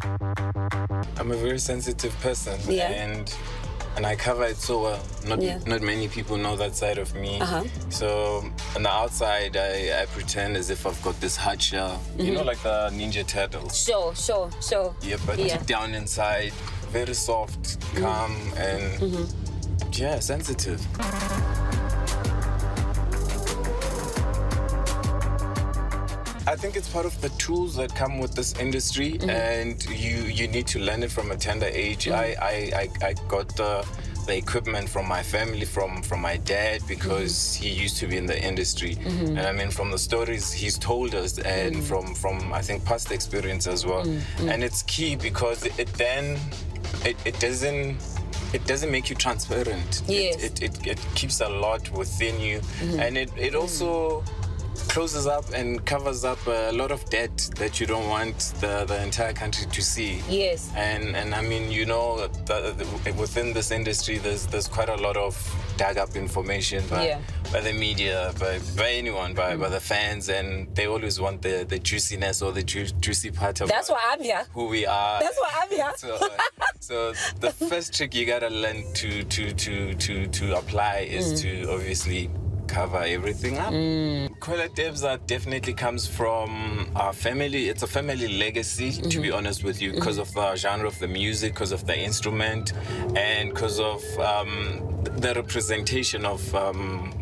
I'm a very sensitive person, and I cover it so well. Not many people know that side of me. So on the outside, I pretend as if I've got this hard shell. You know, like the Ninja Turtles. Sure. Yeah, but deep down inside, very soft, calm, and sensitive. I think it's part of the tools that come with this industry, and you need to learn it from a tender age. I got the equipment from my family, from my dad, because he used to be in the industry. And I mean, from the stories he's told us, and from I think past experience as well. And it's key because it doesn't make you transparent. Yes. It keeps a lot within you, and it also closes up and covers up a lot of debt that you don't want the entire country to see. Yes. And I mean, you know, within this industry, there's quite a lot of dug up information by the media, by anyone, by the fans, and they always want the juiciness or the juicy part of That's why I'm here. Who we are. That's why I'm here. So the first trick you gotta learn to apply is to obviously cover everything up. Kwela Tebza definitely comes from our family. It's a family legacy, to be honest with you, because of the genre of the music, because of the instrument, and because of the representation of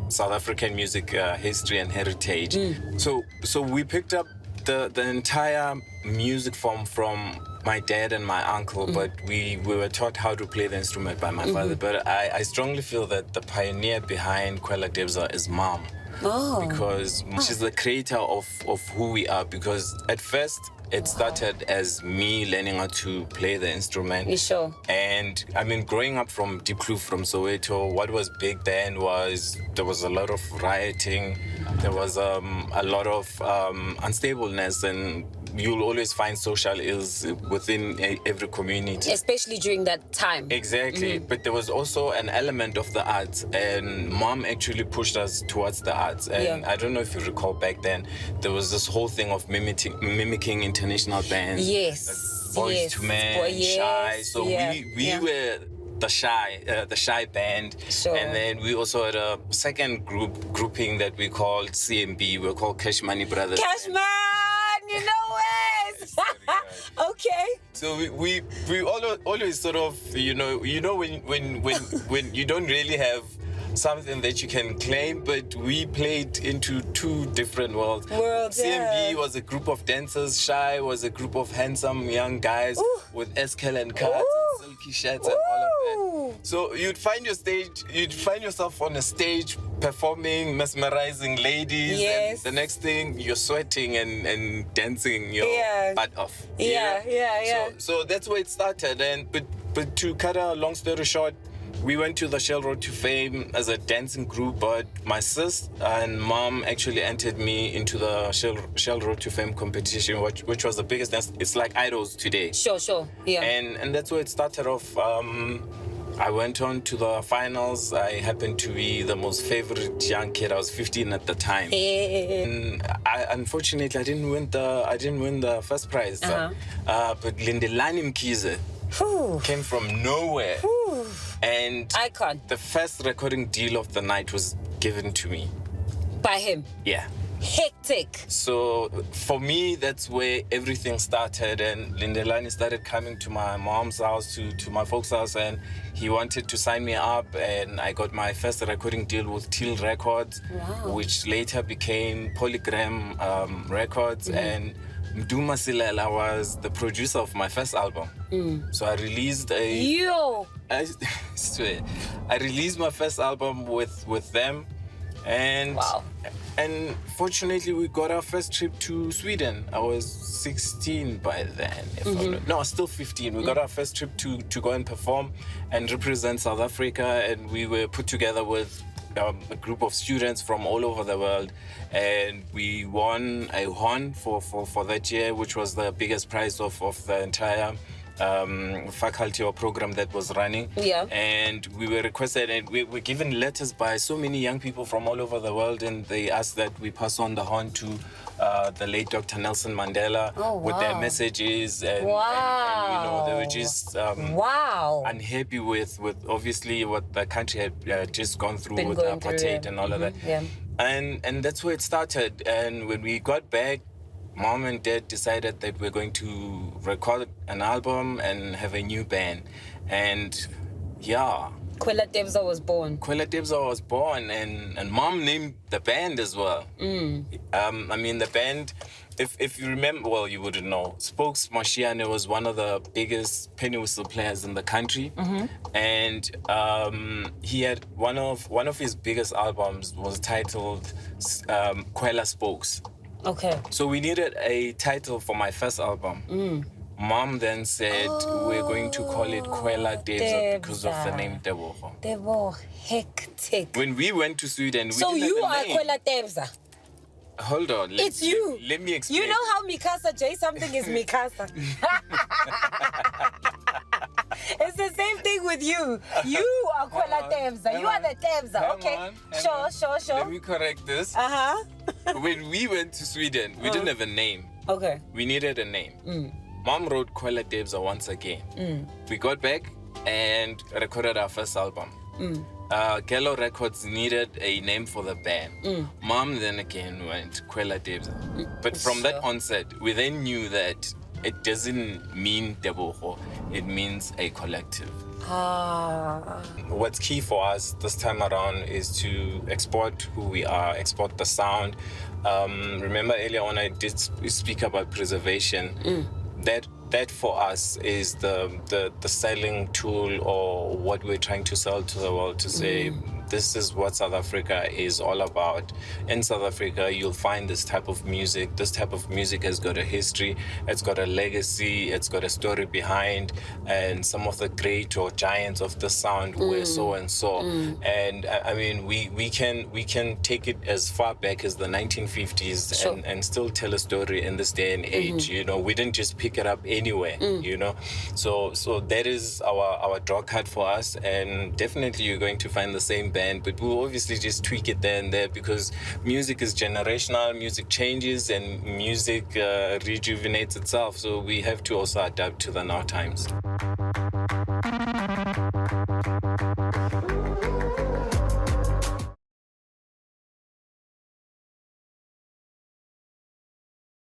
South African music history and heritage. So we picked up the entire music form from my dad and my uncle, but we were taught how to play the instrument by my father. But I strongly feel that the pioneer behind Kwela Tebza is Mom. Because she's the creator of who we are. Because at first, it started as me learning how to play the instrument. You sure? And I mean, growing up from Deep Kloof, from Soweto, what was big then was there was a lot of rioting. There was a lot of unstableness, and you'll always find social ills within every community. Especially during that time. Exactly. But there was also an element of the arts, and Mom actually pushed us towards the arts. And I don't know if you recall back then, there was this whole thing of mimicking international bands. Yes. Boys to Men, Shy. So we were the Shy band. Sure. And then we also had a second grouping that we called CMB. We were called Cash Money Brothers. Cash Man! You know it. Okay. So we always sort of, you know when you don't really have something that you can claim, but we played into two different worlds. CMB was a group of dancers. Shy was a group of handsome young guys with escal and cards and silky shirts and all of that. So you'd find yourself on a stage performing, mesmerizing ladies, and the next thing you're sweating and dancing your butt off. So that's where it started. And but to cut a long story short, we went to the Shell Road to Fame as a dancing group, but my sis and Mom actually entered me into the Shell Road to Fame competition, which was the biggest dance. It's like Idols today. Sure. Yeah. And that's where it started off. I went on to the finals. I happened to be the most favorite young kid. I was 15 at the time. And unfortunately, I didn't win the first prize. But Lindelani Mkhize came from nowhere. And Icon. The first recording deal of the night was given to me. By him? Yeah. Hectic. So for me, that's where everything started, and Lindelani started coming to my mom's house, to my folks' house, and he wanted to sign me up, and I got my first recording deal with Teal Records, which later became Polygram Records, and Mduma Silela was the producer of my first album. So I released I swear, I released my first album with them, and fortunately we got our first trip to Sweden. I was 16 by then, if I'm not, no, I was still 15. We got our first trip to go and perform and represent South Africa, and we were put together with a group of students from all over the world, and we won a horn for that year, which was the biggest prize of the entire faculty or program that was running. Yeah. And we were requested, and we were given letters by so many young people from all over the world, and they asked that we pass on the horn to the late Dr. Nelson Mandela with their messages, and they were just unhappy with obviously what the country had just gone through with apartheid and all of that. Yeah. And that's where it started. And when we got back, Mom and Dad decided that we're going to record an album and have a new band. And yeah, Kwela Tebza was born. Kwela Tebza was born, and Mom named the band as well. I mean, the band, if you remember, well, you wouldn't know. Spokes Mashiane was one of the biggest penny whistle players in the country, and he had one of his biggest albums was titled Kwela Spokes. Okay. So we needed a title for my first album. Mom then said we're going to call it Kwela Tebza because of the name Tebogo. Tebogo, hectic. When we went to Sweden, we so didn't you have a are name. Kwela Tebza. Hold on. It's you. Let me explain. You know how Mikasa J something is Mikasa. It's the same thing with you. You are Kwela Tebza. You are the Tebza. Okay. Sure. Let me correct this. When we went to Sweden, we didn't have a name. Okay. We needed a name. Mom wrote Kwela Tebza once again. We got back and recorded our first album. Gallo Records needed a name for the band. Mom then again went Kwela Tebza. But from that onset, we then knew that it doesn't mean Tebogo, it means a collective. What's key for us this time around is to export who we are, export the sound. Remember earlier on I did speak about preservation. That for us is the selling tool, or what we're trying to sell to the world, to say this is what South Africa is all about. In South Africa, you'll find this type of music. This type of music has got a history, it's got a legacy, it's got a story behind, and some of the great or giants of the sound were so and so. And I mean, we can take it as far back as the 1950s and still tell a story in this day and age. You know, we didn't just pick it up anywhere. You know, so that is our draw card for us, and definitely you're going to find the same band, but we'll obviously just tweak it there and there, because music is generational, music changes, and music rejuvenates itself, so we have to also adapt to the now times.